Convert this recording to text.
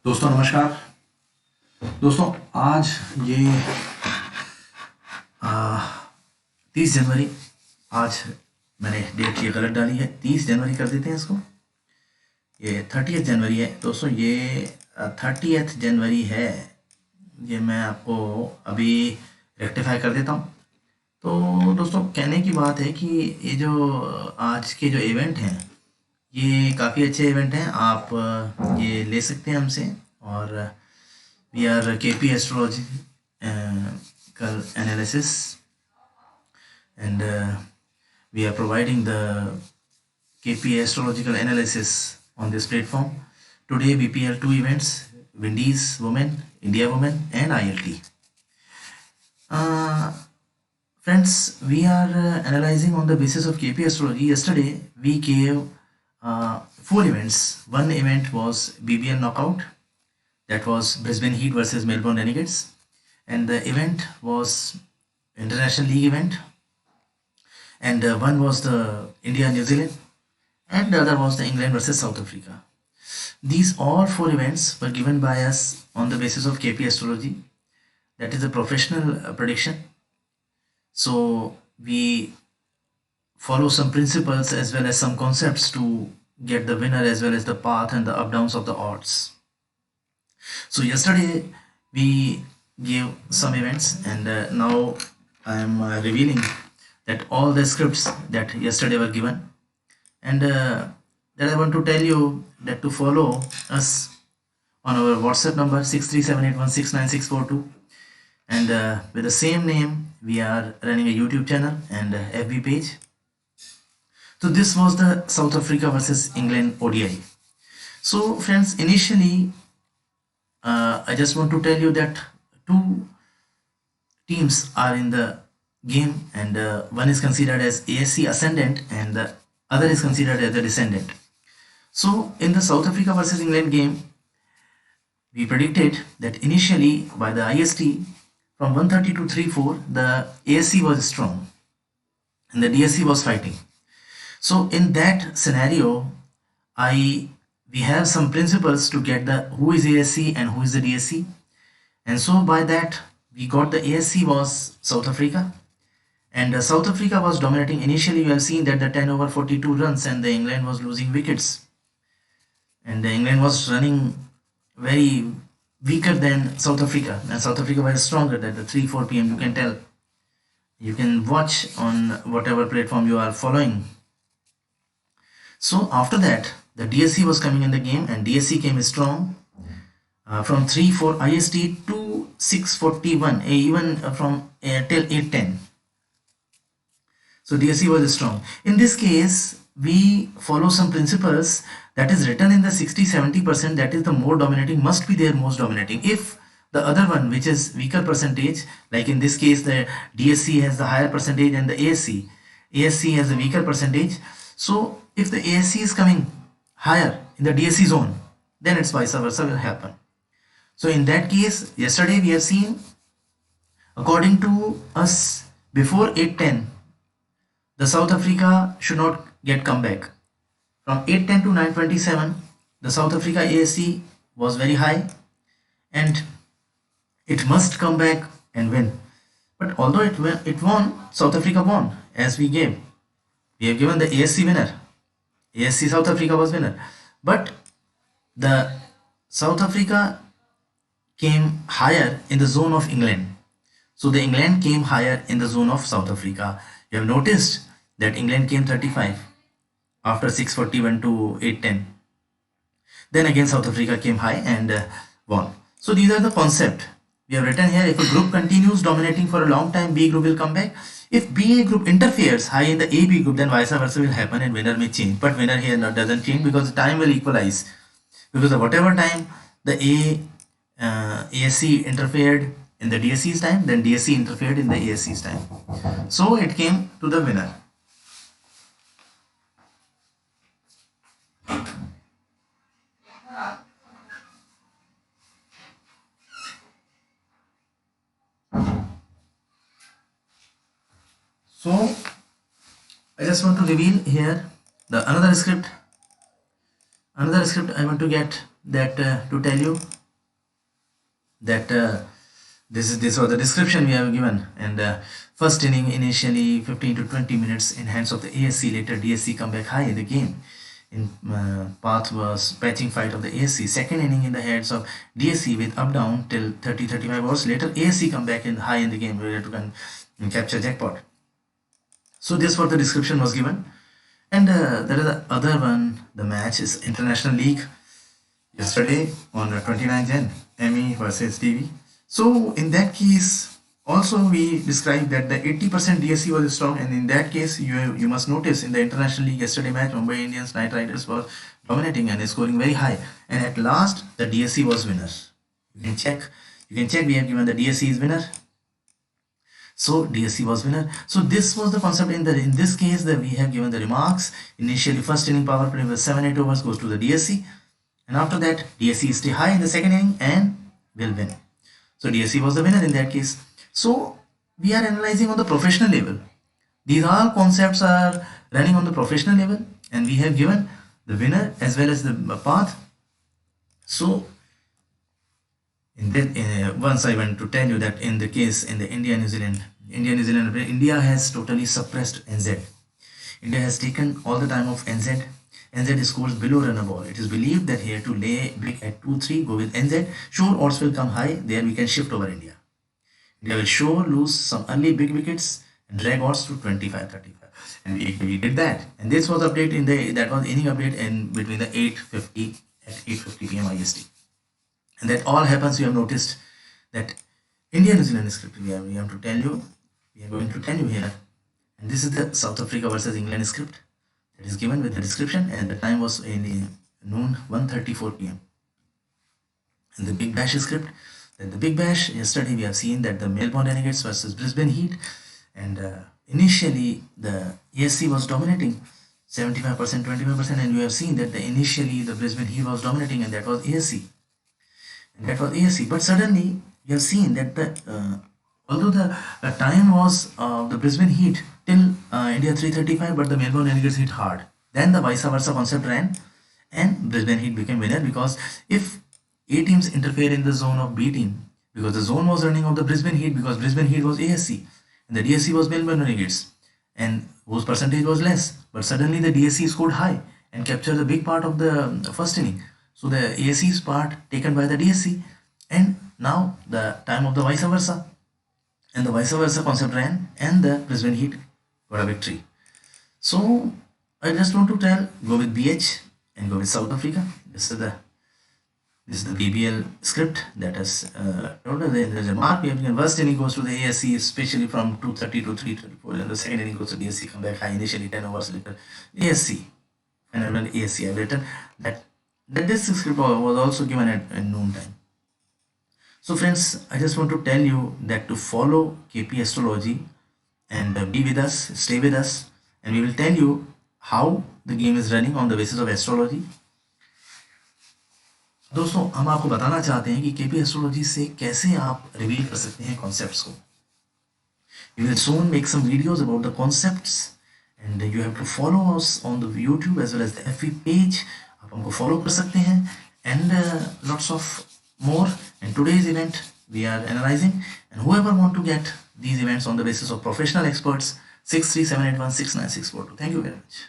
दोस्तों नमस्कार। दोस्तों आज ये 30 जनवरी, आज मैंने डेट ये गलत डाली है, 30 जनवरी कर देते हैं इसको। ये 30 जनवरी है दोस्तों, ये 30 जनवरी है। ये मैं आपको अभी रेक्टिफाई कर देता हूँ। तो दोस्तों कहने की बात है कि ये जो आज के जो इवेंट हैं ये काफ़ी अच्छे इवेंट हैं। आप ये ले सकते हैं हमसे। और we are KP astrological analysis, and we are providing the KP astrological analysis on this platform. Today BPL 2 events: Windies women, India women, and ILT. Friends, we are analyzing on the basis of KP astrology. Yesterday we gave 4 events. One event was BBL knockout, that was Brisbane Heat versus Melbourne Renegades, and the event was International League event, and one was the India New Zealand, and the other was the England versus South Africa. These all 4 events were given by us on the basis of KP astrology, that is a professional prediction. So we follow some principles as well as some concepts to get the winner as well as the path and the up downs of the odds. So yesterday we gave some events, and now I am revealing that all the scripts that yesterday were given, and that I want to tell you that to follow us on our WhatsApp number 6378169642, and with the same name we are running a YouTube channel and FB page. So this was the South Africa versus England ODI. So friends, initially I just want to tell you that 2 teams are in the game, and one is considered as ASC ascendant and the other is considered as the descendant. So in the South Africa versus England game, we predicted that initially by the IST from 1:30 to 3:04 the ASC was strong and the DSC was fighting. So in that scenario, we have some principles to get the who is ASC and who is the DSC, and so by that we got the ASC was South Africa, and South Africa was dominating. Initially you have seen that the 10/42 runs and the England was losing wickets, and the England was running very weaker than South Africa, and South Africa was stronger at the 3-4 p.m. You can tell, you can watch on whatever platform you are following. So after that the DSC was coming in the game, and DSC came strong from 3-4 IST to 6:41, even from till 8:10. So DSC was strong. In this case we follow some principles that is written in the 60-70%, that is the more dominating must be their most dominating. If the other one, which is weaker percentage, like in this case the DSC has the higher percentage and the ASC has a weaker percentage, so if the ASC is coming higher in the DSC zone, then it's vice versa will happen. So in that case, yesterday we have seen, according to us, before 8:10 the South Africa should not get comeback. From 8:10 to 9:27 the South Africa ASC was very high and it must come back and win. But although it won, South Africa won, as we have given the ASC winner. ASC South Africa was winner, but the South Africa came higher in the zone of England. So the England came higher in the zone of South Africa. You have noticed that England came 35 after 6:41 to 8:10. Then again South Africa came high and won. So these are the concept we have written here. If a group continues dominating for a long time, B group will come back. If BA group interferes high in the AB group, then vice versa will happen and winner may change. But winner here doesn't change because time will equalize. Because at whatever time the ASC interfered in the DSC's time, then DSC interfered in the ASC's time. So it came to the winner. So I just want to reveal here the another script Another script I want to get that to tell you that this was the description we have given, and first inning initially 15 to 20 minutes in hands of the ASC, later DSC come back high in the game. In path was patching fight of the ASC. Second inning in the heads of DSC with up down till 30-35 hours, later ASC come back in high in the game ready to capture jackpot. So this what the description was given. And there is the other one, the match is International League yesterday on 29 Jan, ME versus DV. So in that case, also we described that the 80% DSC was strong, and in that case you must notice in the International League yesterday match, Mumbai Indians Knight Riders was dominating and scoring very high, and at last the DSC was winner. You can check we have given the DSC is winner. So DSC was winner. So this was the concept. In this case that we have given the remarks. Initially first inning power play was 7-8 overs goes to the DSC, and after that DSC stay high in the second inning and will win. So DSC was the winner in that case. So we are analyzing on the professional level. These all concepts are running on the professional level, and we have given the winner as well as the path. So once I want to tell you that in the case in the India New Zealand, India has totally suppressed NZ. India has taken all the time of NZ. NZ scores below runner ball. It is believed that here to lay big at 2-3, go with NZ. Sure, odds will come high. There we can shift over India. India will sure lose some early big wickets and drag odds to 25-35. And we did that. And this was update that was inning update in between the 8:50 at 8:50 p.m. IST. And that all happens. You have noticed that India New Zealand script we are going to tell you here, and this is the South Africa versus England script that is given with the description, and the time was in noon 1:34 p.m. And the Big Bash script, that the Big Bash yesterday we have seen that the Melbourne Renegades versus Brisbane Heat, and initially the ASC was dominating 75%, 25%, and you have seen that initially the Brisbane Heat was dominating, and that was ASC. But suddenly you have seen that although the time was the Brisbane Heat till India 3:35, but the Melbourne Renegades hit hard. Then the vice versa concept ran, and Brisbane Heat became winner, because if A teams interfere in the zone of B team, because the zone was running of the Brisbane Heat, because Brisbane Heat was ASC and the DSC was Melbourne Renegades, and whose percentage was less, but suddenly the DSC scored high and captured the big part of the first inning. So the ASC's part taken by the DSC, and now the time of the vice versa, and the vice versa concept ran, and the Brisbane Heat got a victory. So I just want to tell, go with BH and go with South Africa. This is the BBL script that has told us there is a mark. We have given first inning goes to the ASC, especially from 2:30 to 3:34, and the second inning goes to DSC, come back high initially 10 overs later ASC, and then ASC. I have written that this script was also given at noon time. So friends, I just want to tell you that to follow KP astrology and be with us, stay with us, and we will tell you how the game is running on the basis of astrology. दोस्तों, हम आपको बताना चाहते हैं कि KP astrology से कैसे आप रिवील कर सकते हैं कॉन्सेप्ट्स को. We will soon make some videos about the concepts, and you have to follow us on the YouTube as well as the FB page. आप हमको follow कर सकते हैं, and lots of more. And today's event we are analyzing, and whoever want to get these events on the basis of professional experts, 637816964. Thank you very much.